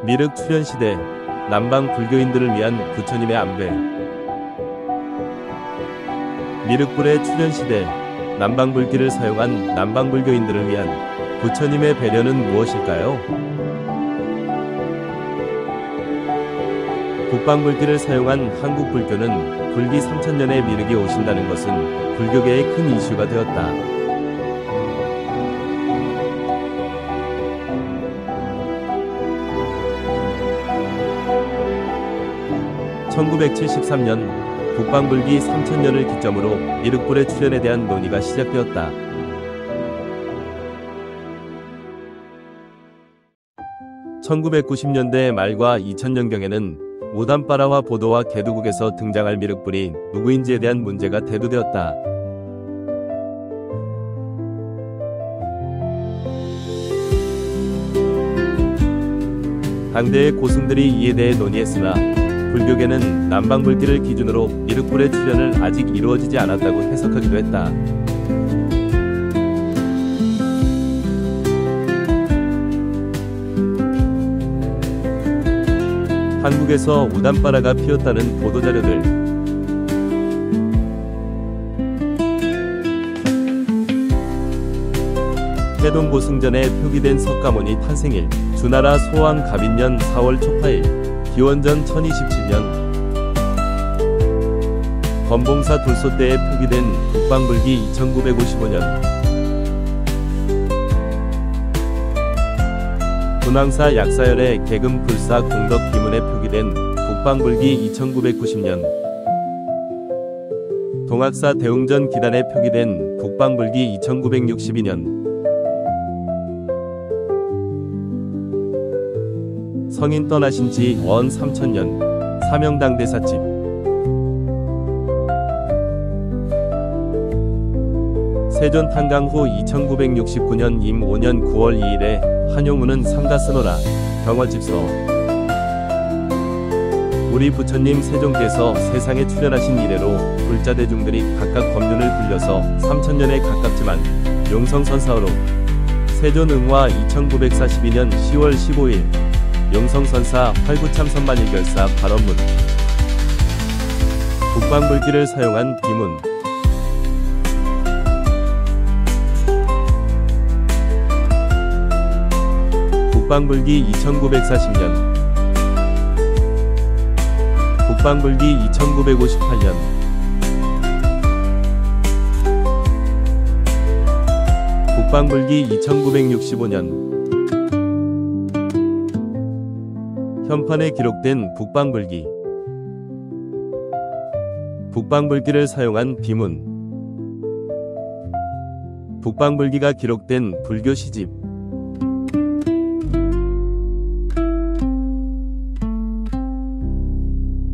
미륵 출현시대 남방 불교인들을 위한 부처님의 안배. 미륵불의 출현시대 남방불기를 사용한 남방불교인들을 위한 부처님의 배려는 무엇일까요? 북방불기를 사용한 한국불교는 불기 3000년에 미륵이 오신다는 것은 불교계의 큰 이슈가 되었다. (1973년) 북방불기 3000년을 기점으로 미륵불의 출현에 대한 논의가 시작되었다. (1990년대) 말과 2000년경에는 오단빠라와 보도와 개두국에서 등장할 미륵불이 누구인지에 대한 문제가 대두되었다. 당대의 고승들이 이에 대해 논의했으나 불교계는 남방불기를 기준으로 미륵불의 출현을 아직 이루어지지 않았다고 해석하기도 했다. 한국에서 우단바라가 피었다는 보도자료들. 태동고승전에 표기된 석가모니 탄생일 주나라 소왕 갑인년 4월 초파일 기원전 1027년 건봉사 돌소 때에 표기된 북방불기 2955년 군왕사 약사열의 개금 불사 공덕 기문에 표기된 북방불기 2990년 동학사 대웅전 기단에 표기된 북방불기 2962년 성인 떠나신 지 언 3000년 사명당대사집 세존 탄강 후 2969년 임 5년 9월 2일에 한용우는 삼가스노라 병화집서 우리 부처님 세종께서 세상에 출현하신 이래로 불자대중들이 각각 법륜을 불려서 3000년에 가깝지만 용성선사어로 세존응화 2942년 10월 15일 용성선사 활구참선만일결사 발언문 북방불기를 사용한 비문 북방불기 2940년 북방불기 2958년 북방불기 2965년 현판에 기록된 북방불기 북방불기를 사용한 비문 북방불기가 기록된 불교 시집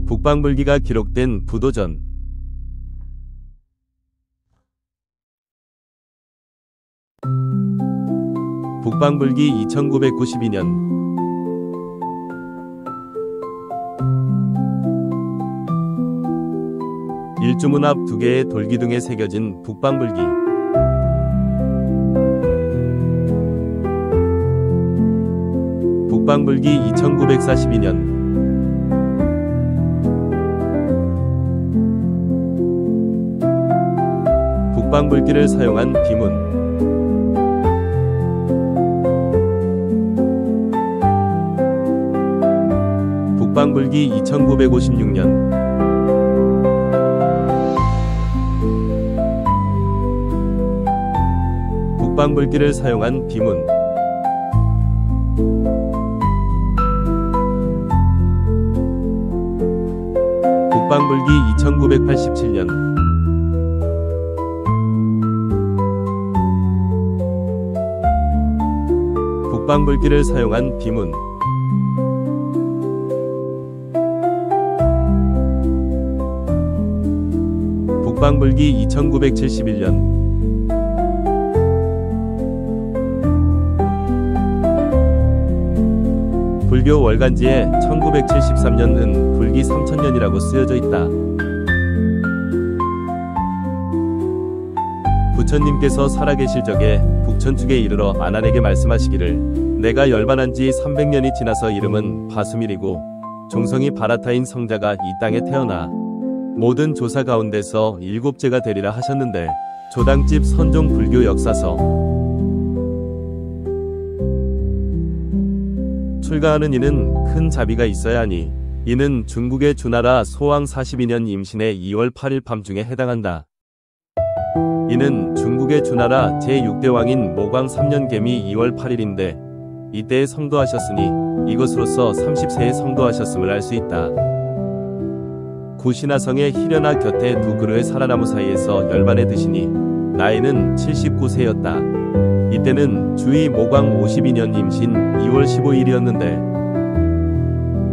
북방불기가 기록된 부도전 북방불기 2992년 일주문 앞 2개의 돌기둥에 새겨진 북방불기 북방불기 2942년 북방불기를 사용한 비문 북방불기 2956년 북방불기를 사용한 비문 북방불기 2987년 북방불기를 사용한 비문 북방불기 2971년 불교 월간지에 1973년은 불기 3000년이라고 쓰여져 있다. 부처님께서 살아계실 적에 북천축에 이르러 아난에게 말씀하시기를 내가 열반한 지 300년이 지나서 이름은 바수밀이고 종성이 바라타인 성자가 이 땅에 태어나 모든 조사 가운데서 일곱째가 되리라 하셨는데 조당집 선종 불교 역사서 출가하는 이는 큰 자비가 있어야 하니 이는 중국의 주나라 소왕 42년 임신의 2월 8일 밤중에 해당한다. 이는 중국의 주나라 제6대 왕인 모광 3년 개미 2월 8일인데 이때에 성도하셨으니 이것으로서 30세에 성도하셨음을 알 수 있다. 구신하성의 희련아 곁에 두 그루의 사라나무 사이에서 열반에 드시니 나이는 79세였다. 이때는 주의 모광 52년 임신 2월 15일이었는데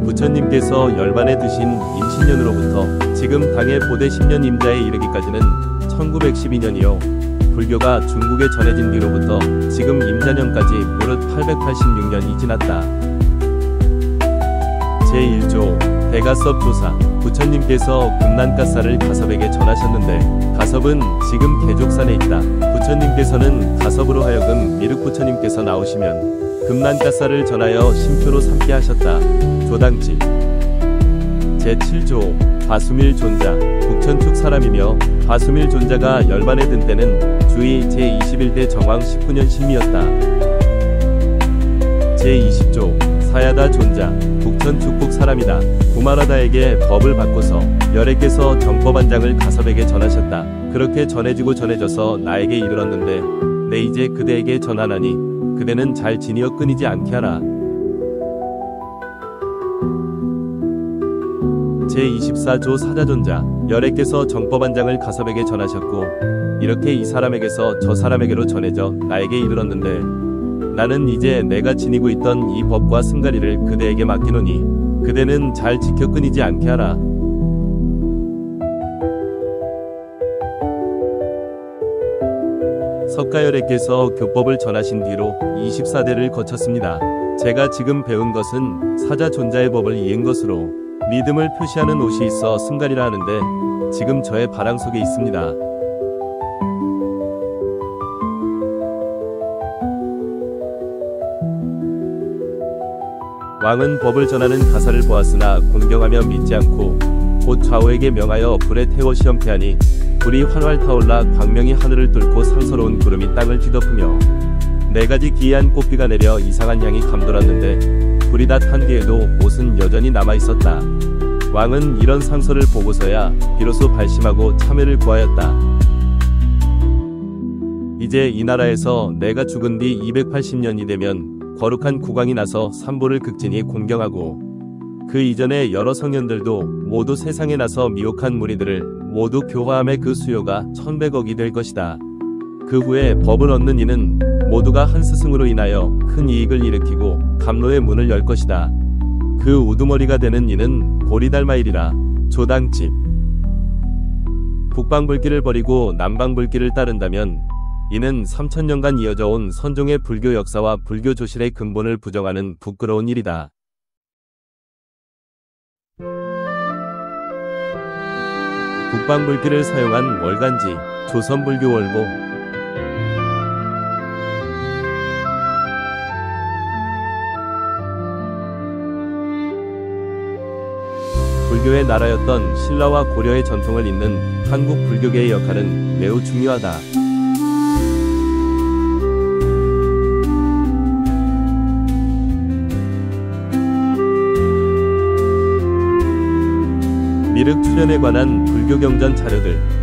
부처님께서 열반에 드신 임신년으로부터 지금 당의 보대 10년 임자에 이르기까지는 1912년이요. 불교가 중국에 전해진 뒤로부터 지금 임자년까지 무릇 886년이 지났다. 제1조 대가섭 조사. 부처님께서 금난가사를 가섭에게 전하셨는데 가섭은 지금 개족산에 있다. 부처님께서는 가섭으로 하여금 미륵 부처님께서 나오시면 금난가사를 전하여 심표로 삼게 하셨다. 조당집 제7조 바수밀 존자. 북천축 사람이며 바수밀 존자가 열반에 든 때는 주의 제21대 정왕 19년 신미였다. 제20조 사야다 존자. 북천 축국 사람이다. 구마라다에게 법을 바꿔서 열애께서 정법안장을 가섭에게 전하셨다. 그렇게 전해지고 전해져서 나에게 이르렀는데 내 이제 그대에게 전하나니 그대는 잘 지니어 끊이지 않게 하라. 제24조 사자존자. 열애께서 정법안장을 가섭에게 전하셨고 이렇게 이 사람에게서 저 사람에게로 전해져 나에게 이르렀는데 나는 이제 내가 지니고 있던 이 법과 승가리를 그대에게 맡기노니 그대는 잘 지켜 끊이지 않게 하라. 석가열애께서 교법을 전하신 뒤로 24대를 거쳤습니다. 제가 지금 배운 것은 사자존자의 법을 이은 것으로 믿음을 표시하는 옷이 있어 승가리라 하는데 지금 저의 바랑 속에 있습니다. 왕은 법을 전하는 가사를 보았으나 공경하며 믿지 않고 곧 좌우에게 명하여 불에 태워 시험케 하니 불이 활활 타올라 광명이 하늘을 뚫고 상서로운 구름이 땅을 뒤덮으며 4가지 기이한 꽃비가 내려 이상한 향이 감돌았는데 불이 다 탄 뒤에도 옷은 여전히 남아있었다. 왕은 이런 상서를 보고서야 비로소 발심하고 참회를 구하였다. 이제 이 나라에서 내가 죽은 뒤 280년이 되면 거룩한 국왕이 나서 삼보를 극진히 공경하고 그 이전에 여러 성현들도 모두 세상에 나서 미혹한 무리들을 모두 교화함의 그 수요가 1100억이 될 것이다. 그 후에 법을 얻는 이는 모두가 한 스승으로 인하여 큰 이익을 일으키고 감로의 문을 열 것이다. 그 우두머리가 되는 이는 보리달마이리라. 조당집 북방불길을 버리고 남방불길을 따른다면 이는 3000년간 이어져 온 선종의 불교 역사와 불교 조실의 근본을 부정하는 부끄러운 일이다. 북방불길을 사용한 월간지 조선불교월보. 불교의 나라였던 신라와 고려의 전통을 잇는 한국 불교계의 역할은 매우 중요하다. 미륵 출현에 관한 불교경전 자료들.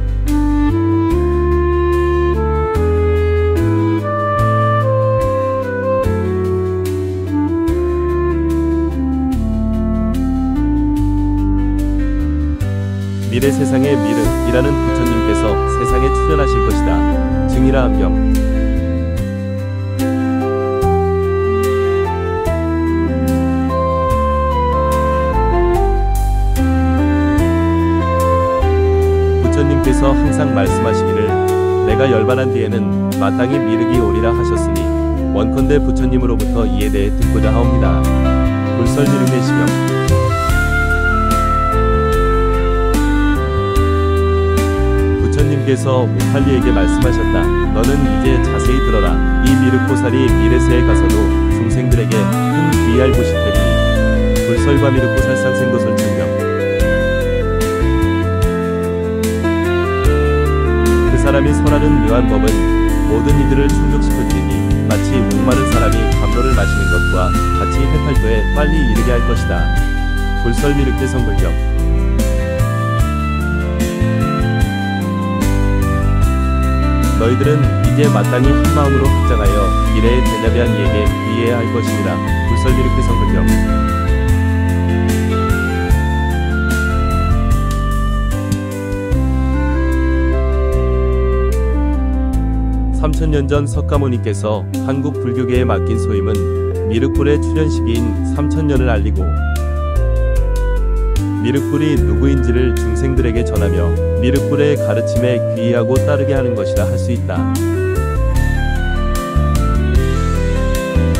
미래 세상의 미륵이라는 부처님께서 세상에 출현하실 것이다. 증이라 함경. 부처님께서 항상 말씀하시기를 내가 열반한 뒤에는 마땅히 미륵이 오리라 하셨으니 원컨대 부처님으로부터 이에 대해 듣고자 하옵니다. 불설미륵의 시경. 부처님께서 우팔리에게 말씀하셨다. 너는 이제 자세히 들어라. 이 미륵보살이 미래세에 가서도 중생들에게 이알고시테리 불설과 미륵고 살상 생도설 증명. 그 사람이 설하는 묘한 법은 모든 이들을 충족시킬 테니 마치 목마른 사람이 감로를 마시는 것과 같이 해탈도에 빨리 이르게 할 것이다. 불설 미륵대 성불경. 너희들은 이제 마땅히 한마음으로 확장하여 미래의 대자비한 이에게 위해야 할 것입니다. 불설 미륵대 성불경. 3000년 전 석가모니께서 한국 불교계에 맡긴 소임은 미륵불의 출현 시기인 3000년을 알리고 미륵불이 누구인지를 중생들에게 전하며 미륵불의 가르침에 귀의하고 따르게 하는 것이라 할 수 있다.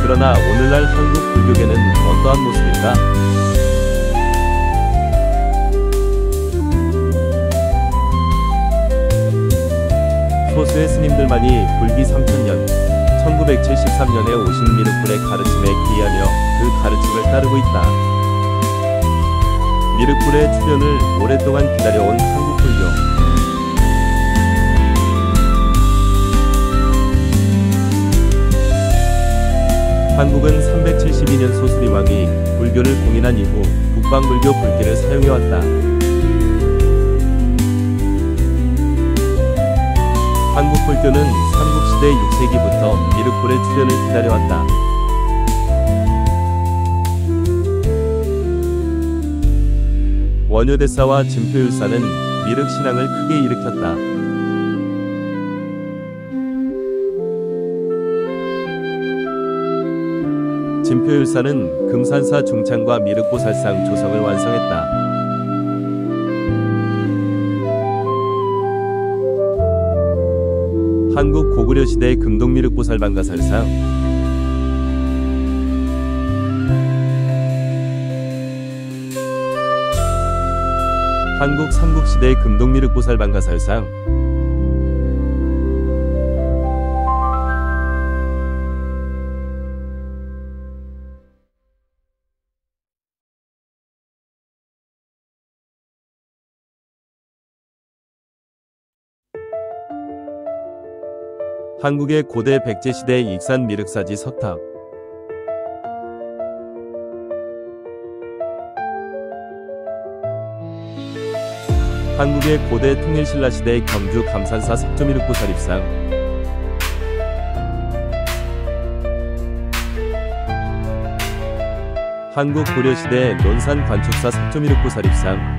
그러나 오늘날 한국 불교계는 어떠한 모습일까? 소수의 스님들만이 불기 3000년, 1973년에 오신 미륵불의 가르침에 귀의하며 그 가르침을 따르고 있다. 미륵불의 출현을 오랫동안 기다려온 한국 불교. 한국은 372년 소수리왕이 불교를 공인한 이후 북방불교 불기를 사용해왔다. 한국 불교는 삼국시대 6세기부터 미륵불의 출현을 기다려왔다. 원효대사와 진표율사는 미륵신앙을 크게 일으켰다. 진표율사는 금산사 중창과 미륵보살상 조성을 완성했다. 한국 고구려시대 금동미륵보살반가살상, 한국 삼국시대 금동미륵보살반가살상, 한국의 고대 백제시대 익산 미륵사지 석탑, 한국의 고대 통일신라시대 경주 감산사 석조미륵보살 입상, 한국 고려시대 논산 관축사 석조미륵보살 입상,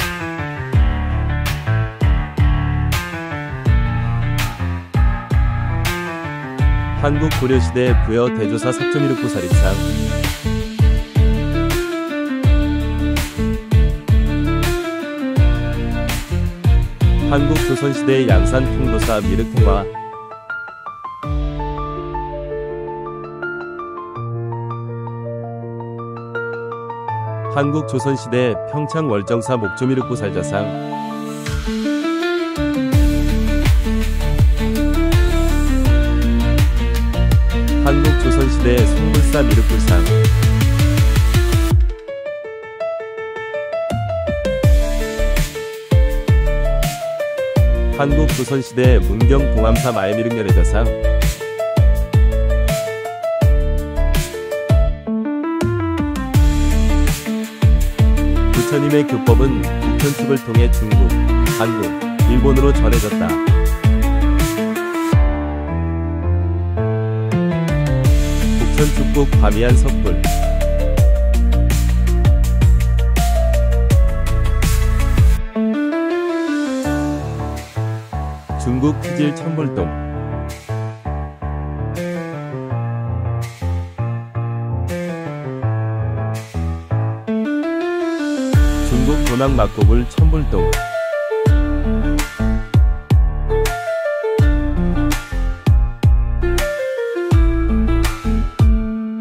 한국 고려시대 부여 대조사 석조미륵보살 입상, 한국 조선시대 양산 통도사 미륵통화, 한국 조선시대 평창 월정사 목조미륵보살 자상, 한국 조선시대 송불사 미륵불상, 한국 조선시대 문경 동암사 마애미륵열애자상, 부처님의 교법은 북현축을 통해 중국, 한국, 일본으로 전해졌다. 북천축국 과미한 석불, 중국 피질 천불동, 중국 도낭 막고불 천불동,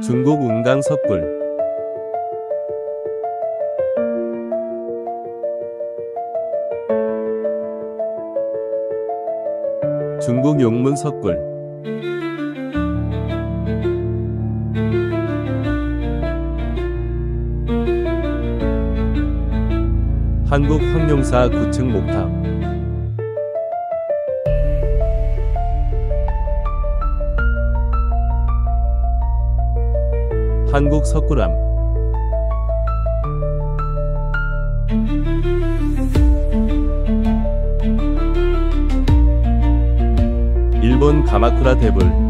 중국 운강 석불, 중국 용문 석굴, 한국 황룡사 9층 목탑. 한국 석굴암. 일본 가마쿠라 대불.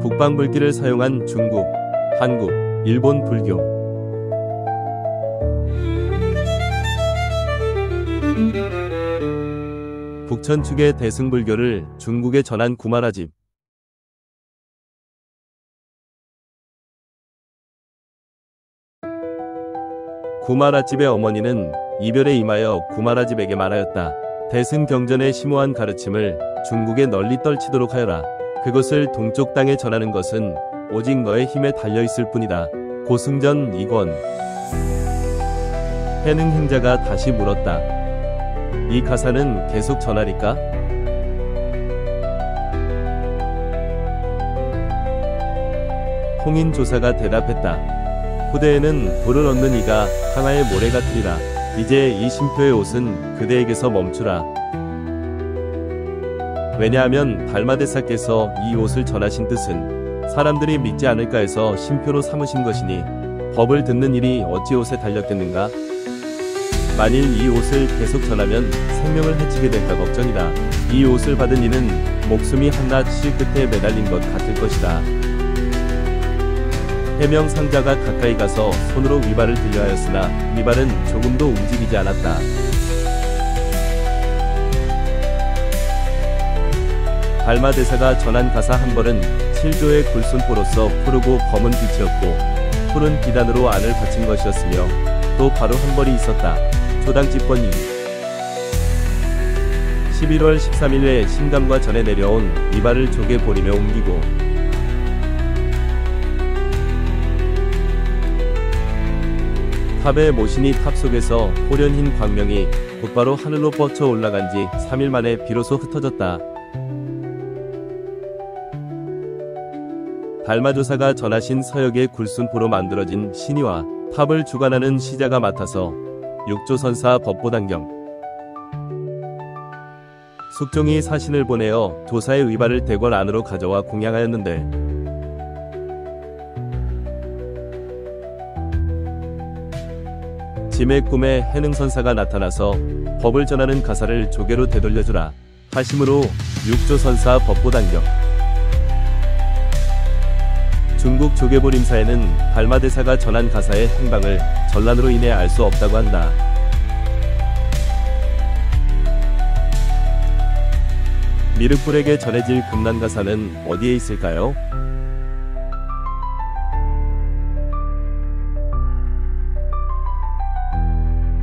북방불길을 사용한 중국, 한국, 일본 불교. 북천 축의 대승불교를 중국에 전한 구마라집. 구마라집의 어머니는 이별에 임하여 구마라집에게 말하였다. 대승경전의 심오한 가르침을 중국에 널리 떨치도록 하여라. 그것을 동쪽 땅에 전하는 것은 오직 너의 힘에 달려있을 뿐이다. 고승전 2권. 해능 행자가 다시 물었다. 이 가사는 계속 전하리까? 홍인조사가 대답했다. 후대에는 돌을 얻는 이가 항아의 모래 같으리라. 이제 이 쉼표의 옷은 그대에게서 멈추라. 왜냐하면 달마대사께서 이 옷을 전하신 뜻은 사람들이 믿지 않을까 해서 쉼표로 삼으신 것이니 법을 듣는 일이 어찌 옷에 달렸겠는가? 만일 이 옷을 계속 전하면 생명을 해치게 될까 걱정이다. 이 옷을 받은 이는 목숨이 한낱 실 끝에 매달린 것 같을 것이다. 해명 상자가 가까이 가서 손으로 위발을 들려 하였으나 위발은 조금도 움직이지 않았다. 달마대사가 전한 가사 한 벌은 7조의 굴순포로서 푸르고 검은 빛이었고 푸른 비단으로 안을 받친 것이었으며 또 바로 한 벌이 있었다. 초당집권 2. 11월 13일에 신감과 전에 내려온 위발을 족에 보리며 옮기고 탑의 모신이 탑 속에서 호련흰 광명이 곧바로 하늘로 뻗쳐 올라간 지 3일 만에 비로소 흩어졌다. 달마조사가 전하신 서역의 굴순포로 만들어진 신의와 탑을 주관하는 시자가 맡아서 육조선사 법보당경 숙종이 사신을 보내어 조사의 의발을 대궐 안으로 가져와 공양하였는데 짐의 꿈에 해능선사가 나타나서 법을 전하는 가사를 조개로 되돌려주라 하심으로 육조선사 법보당경. 중국 조계보림사에는 달마대사가 전한 가사의 행방을 전란으로 인해 알 수 없다고 한다. 미륵불에게 전해질 금난가사는 어디에 있을까요?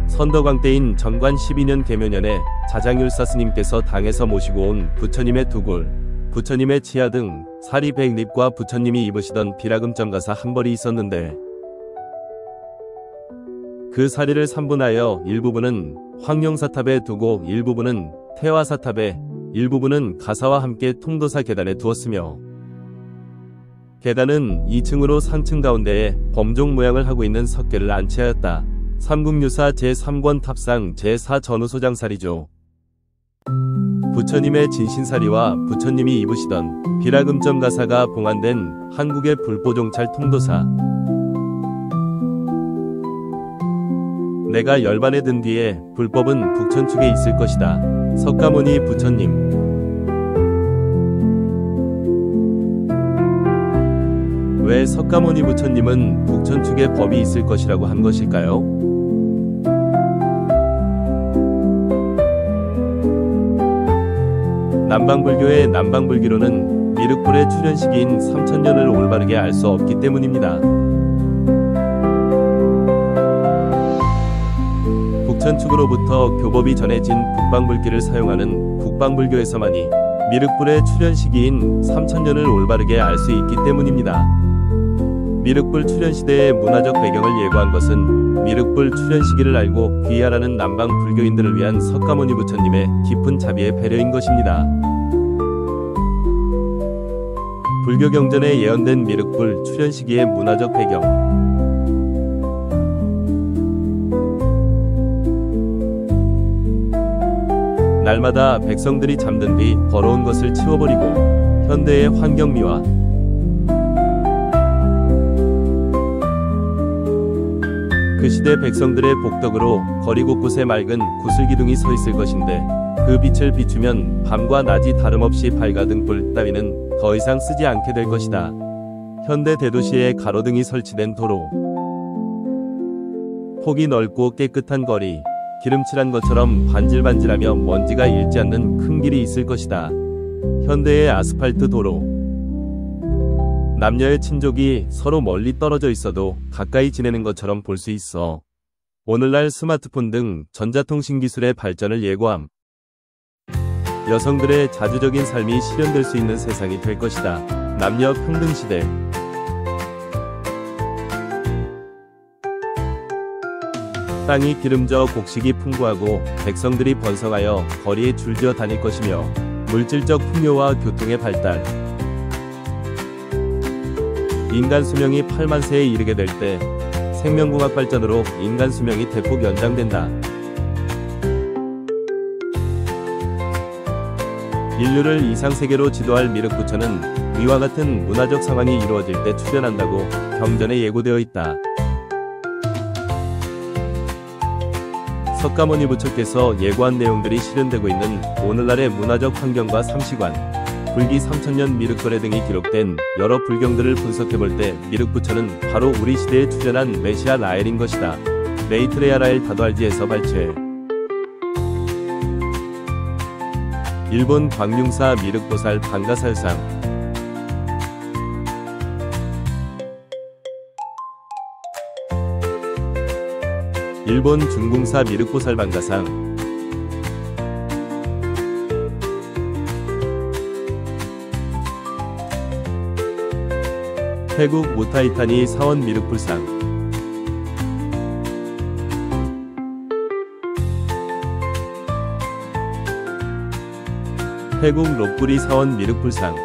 선덕왕 때인 정관 12년 계묘년에 자장율사 스님께서 당에서 모시고 온 부처님의 두골, 부처님의 치아 등 사리 100립과 부처님이 입으시던 비라금점가사 한 벌이 있었는데 그 사리를 3분하여 일부분은 황룡사탑에 두고 일부분은 태화사탑에 일부분은 가사와 함께 통도사 계단에 두었으며 계단은 2층으로 상층 가운데에 범종 모양을 하고 있는 석계를 안치하였다. 삼국유사 제3권 탑상 제4전후소장사리죠. 부처님의 진신사리와 부처님이 입으시던 비라금점 가사가 봉안된 한국의 불보종찰 통도사. 내가 열반에 든 뒤에 불법은 북천축에 있을 것이다. 석가모니 부처님. 왜 석가모니 부처님은 북천축에 법이 있을 것이라고 한 것일까요? 남방불교의 남방불기로는 미륵불의 출현 시기인 3000년을 올바르게 알 수 없기 때문입니다. 북천축으로부터 교법이 전해진 북방불기를 사용하는 북방불교에서만이 미륵불의 출현 시기인 3000년을 올바르게 알 수 있기 때문입니다. 미륵불 출현 시대의 문화적 배경을 예고한 것은 미륵불 출현 시기를 알고 귀하라는 남방 불교인들을 위한 석가모니 부처님의 깊은 자비의 배려인 것입니다. 불교 경전에 예언된 미륵불 출현 시기의 문화적 배경. 날마다 백성들이 잠든 뒤 더러운 것을 치워버리고 현대의 환경미화. 그 시대 백성들의 복덕으로 거리 곳곳에 맑은 구슬기둥이 서 있을 것인데 그 빛을 비추면 밤과 낮이 다름없이 밝아든 불 따위는 더 이상 쓰지 않게 될 것이다. 현대 대도시에 가로등이 설치된 도로. 폭이 넓고 깨끗한 거리. 기름칠한 것처럼 반질반질하며 먼지가 일지 않는 큰 길이 있을 것이다. 현대의 아스팔트 도로. 남녀의 친족이 서로 멀리 떨어져 있어도 가까이 지내는 것처럼 볼 수 있어. 오늘날 스마트폰 등 전자통신 기술의 발전을 예고함. 여성들의 자주적인 삶이 실현될 수 있는 세상이 될 것이다. 남녀 평등 시대. 땅이 기름져 곡식이 풍부하고 백성들이 번성하여 거리에 줄지어 다닐 것이며 물질적 풍요와 교통의 발달. 인간 수명이 8만 세에 이르게 될 때 생명공학 발전으로 인간 수명이 대폭 연장된다. 인류를 이상세계로 지도할 미륵부처는 위와 같은 문화적 상황이 이루어질 때 출현한다고 경전에 예고되어 있다. 석가모니 부처께서 예고한 내용들이 실현되고 있는 오늘날의 문화적 환경과 삼시관, 불기 3000년 미륵거래 등이 기록된 여러 불경들을 분석해볼 때 미륵부처는 바로 우리 시대에 출현한 메시아 라엘인 것이다. 메이트레야 라엘 다도알지에서 발췌. 일본 광융사 미륵보살 방가살상. 일본 중궁사 미륵보살 방가상. 태국 우타이타니 사원 미륵불상. 태국 롭구리 사원 미륵불상.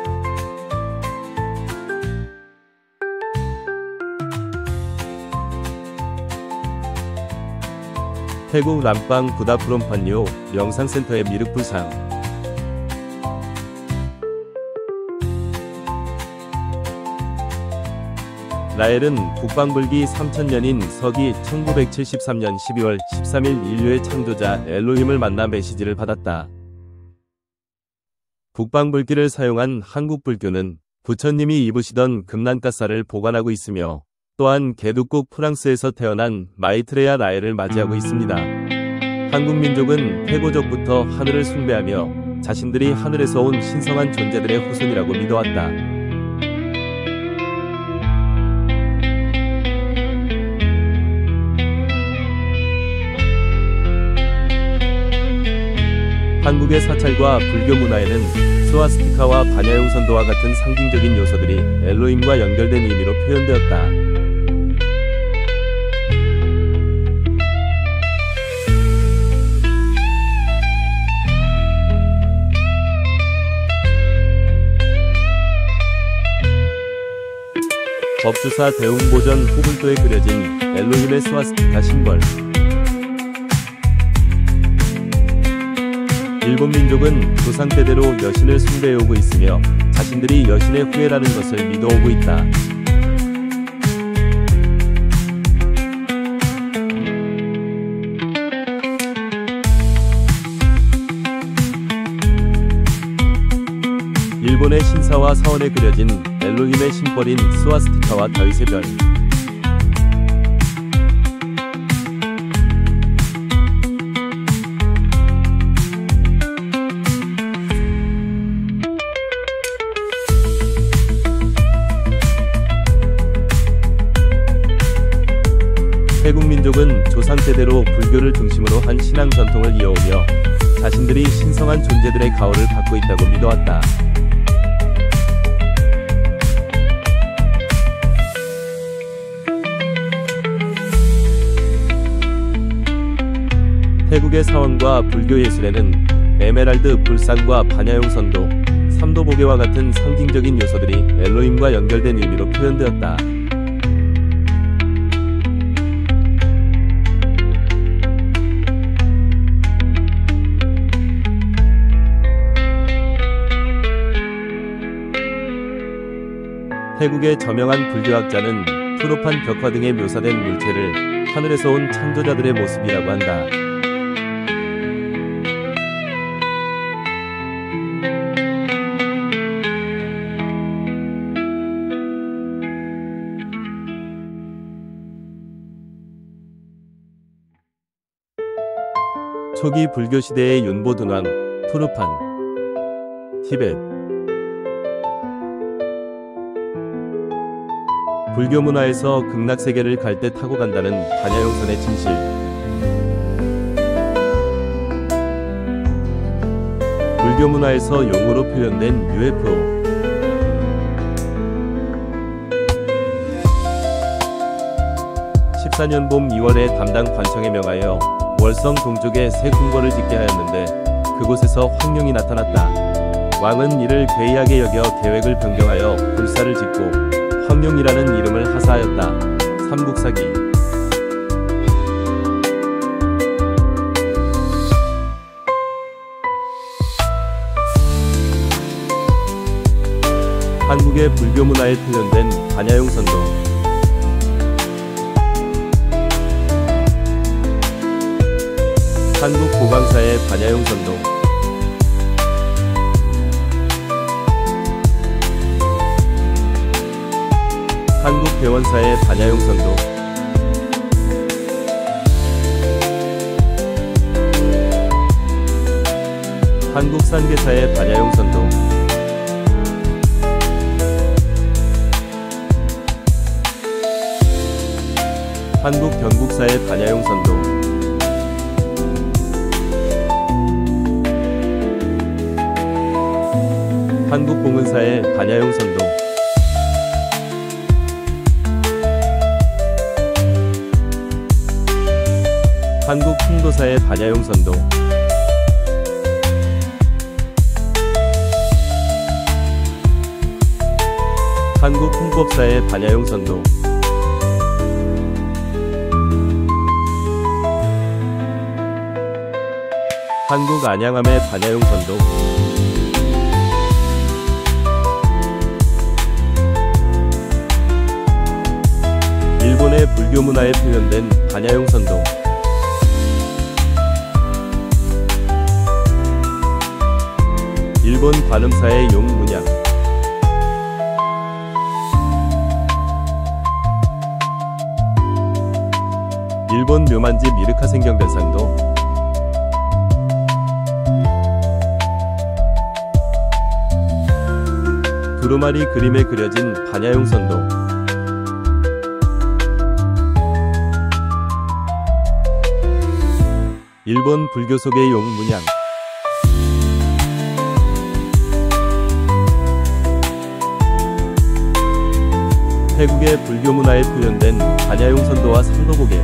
태국 람빵 부다프롬판요 명상센터의 미륵불상. 라엘은 국방불기 3000년인 서기 1973년 12월 13일 인류의 창조자 엘로힘을 만나 메시지를 받았다. 국방불기를 사용한 한국불교는 부처님이 입으시던 금난가사를 보관하고 있으며 또한 개두국 프랑스에서 태어난 마이트레야 라엘을 맞이하고 있습니다. 한국민족은 태고적부터 하늘을 숭배하며 자신들이 하늘에서 온 신성한 존재들의 후손이라고 믿어왔다. 한국의 사찰과 불교 문화에는 스와스티카와 반야용선도와 같은 상징적인 요소들이 엘로힘과 연결된 의미로 표현되었다. 법주사 대웅보전 후불도에 그려진 엘로힘의 스와스티카 심벌. 일본 민족은 조상 대대로 여신을 숭배해오고 있으며 자신들이 여신의 후예라는 것을 믿어오고 있다. 일본의 신사와 사원에 그려진 엘로힘의 심벌인 스와스티카와 다윗의 별. 태국 민족은 조상 세대로 불교를 중심으로 한 신앙 전통을 이어오며 자신들이 신성한 존재들의 가호를 받고 있다고 믿어왔다. 태국의 사원과 불교 예술에는 에메랄드 불상과 반야용선도, 삼도보계와 같은 상징적인 요소들이 엘로힘과 연결된 의미로 표현되었다. 태국의 저명한 불교학자는 투르판 벽화 등에 묘사된 물체를 하늘에서 온 창조자들의 모습이라고 한다. 초기 불교 시대의 윤보둔왕, 투르판, 티벳. 불교 문화에서 극락세계를 갈 때 타고 간다는 반야용선의 진실. 불교 문화에서 용어로 표현된 UFO. (14년) 봄 2월에 담당 관청에 명하여 월성 동쪽에 새 궁궐을 짓게 하였는데 그곳에서 황룡이 나타났다. 왕은 이를 괴이하게 여겨 계획을 변경하여 불사를 짓고 황룡이라는 이름을 하사하였다. 삼국사기. 한국의 불교 문화에 표현된 반야용선도. 한국 고강사의 반야용선도. 한국 대원사의 반야용선도. 한국 산계사의 반야용선도. 한국 경국사의 반야용선도. 한국 공은사의 반야용선도. 한국 풍도사의 반야용선도. 한국 홍법사의 반야용선도. 한국 안양함의 반야용선도. 일본의 불교 문화에 표현된 반야용선도. 일본 관음사의 용문양. 일본 묘만지 미르카생경변상도. 두루마리 그림에 그려진 반야용선도. 일본 불교 속의 용문양. 태국의 불교 문화에 표현된 반야용선도와 삼도보계.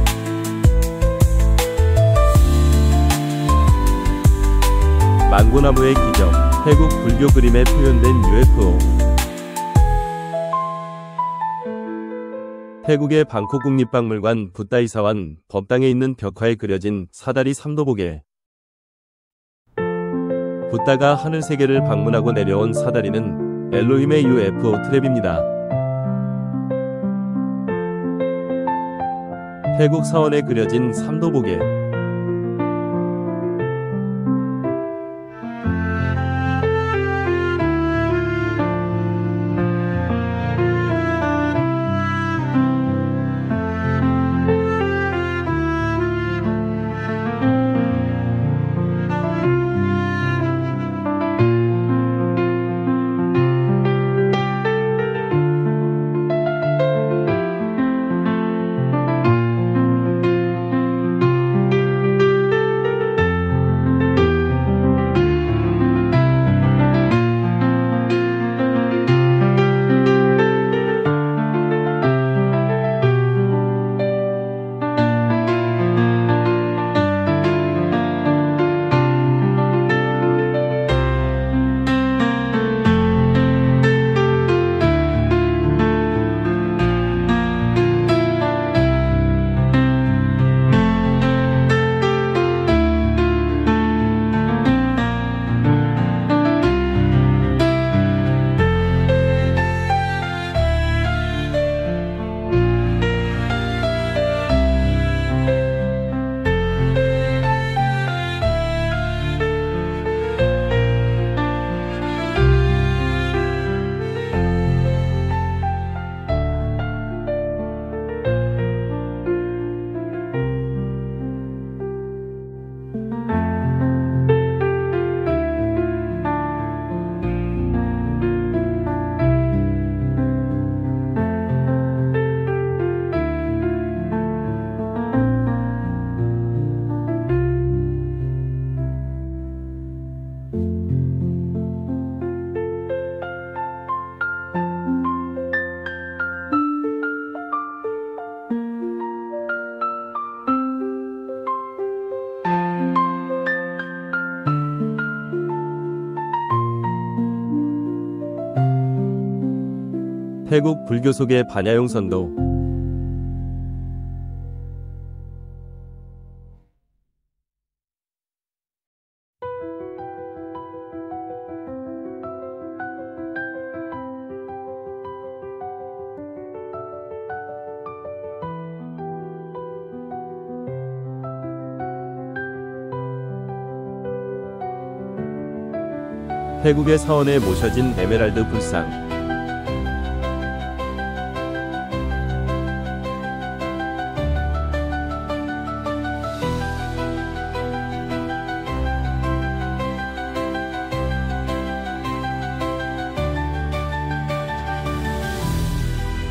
망고나무의 기적. 태국 불교 그림에 표현된 UFO. 태국의 방콕 국립박물관 붓다이사완 법당에 있는 벽화에 그려진 사다리 삼도보계. 붓다가 하늘세계를 방문하고 내려온 사다리는 엘로힘의 UFO 트랩입니다. 태국 사원에 그려진 삼도보계. 태국 불교 속의 반야용 선도. 태국의 사원에 모셔진 에메랄드 불상.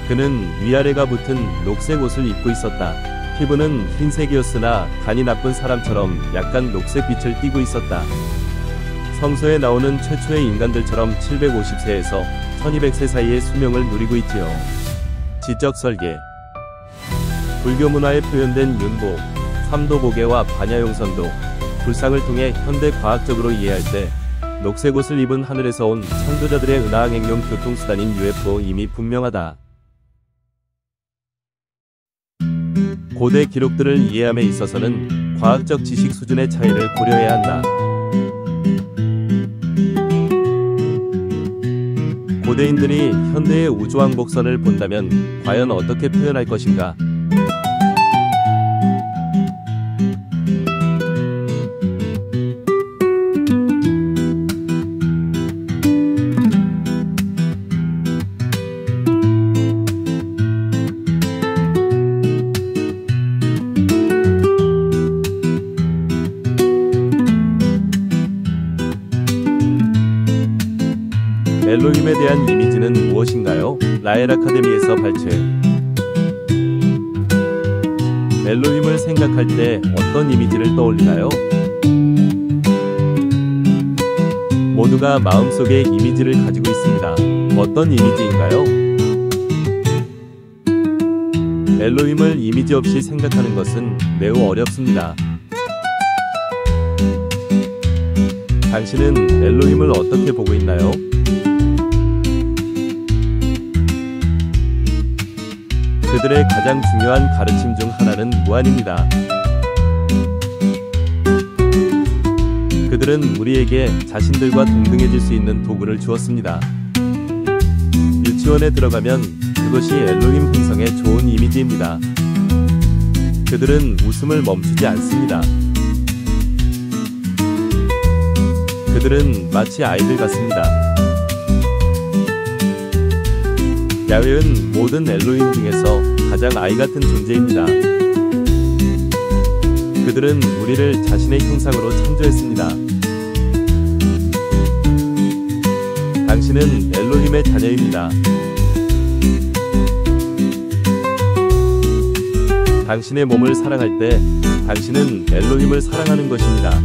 그는 위아래가 붙은 녹색 옷을 입고 있었다. 피부는 흰색이었으나 간이 나쁜 사람처럼 약간 녹색 빛을 띠고 있었다. 성서에 나오는 최초의 인간들처럼 750세에서 1200세 사이의 수명을 누리고 있지요. 지적 설계. 불교 문화에 표현된 윤보, 삼도보계와 반야용선도, 불상을 통해 현대 과학적으로 이해할 때 녹색 옷을 입은 하늘에서 온 창조자들의 은하항 행용 교통수단인 UFO 이미 분명하다. 고대 기록들을 이해함에 있어서는 과학적 지식 수준의 차이를 고려해야 한다. 고대인들이 현대의 우주왕복선을 본다면 과연 어떻게 표현할 것인가? 엘로힘에 대한 이미지는 무엇인가요? 라엘 아카데미에서 발췌. 엘로힘을 생각할 때 어떤 이미지를 떠올리나요? 모두가 마음속에 이미지를 가지고 있습니다. 어떤 이미지인가요? 엘로힘을 이미지 없이 생각하는 것은 매우 어렵습니다. 당신은 엘로힘을 어떻게 보고 있나요? 그들의 가장 중요한 가르침 중 하나는 무한입니다. 그들은 우리에게 자신들과 동등해질 수 있는 도구를 주었습니다. 유치원에 들어가면 그것이 엘로힘 행성의 좋은 이미지입니다. 그들은 웃음을 멈추지 않습니다. 그들은 마치 아이들 같습니다. 야훼은 모든 엘로힘 중에서 가장 아이 같은 존재입니다. 그들은 우리를 자신의 형상으로 창조했습니다. 당신은 엘로힘의 자녀입니다. 당신의 몸을 사랑할 때 당신은 엘로힘을 사랑하는 것입니다.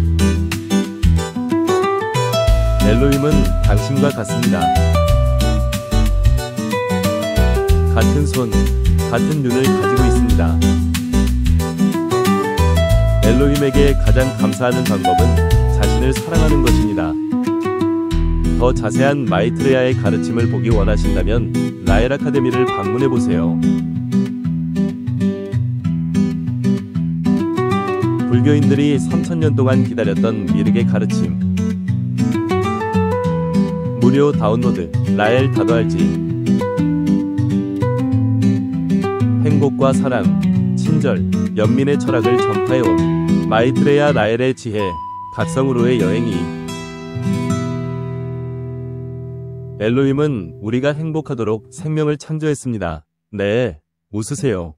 엘로힘은 당신과 같습니다. 같은 손, 같은 눈을 가지고 있습니다. 엘로힘에게 가장 감사하는 방법은 자신을 사랑하는 것입니다. 더 자세한 마이트레야의 가르침을 보기 원하신다면 라엘 아카데미를 방문해보세요. 불교인들이 3000년 동안 기다렸던 미륵의 가르침. 무료 다운로드 라엘 다도알지. 행복과 사랑, 친절, 연민의 철학을 전파해온 마이트레야 라엘의 지혜, 각성으로의 여행이. 엘로힘은 우리가 행복하도록 생명을 창조했습니다. 네, 웃으세요.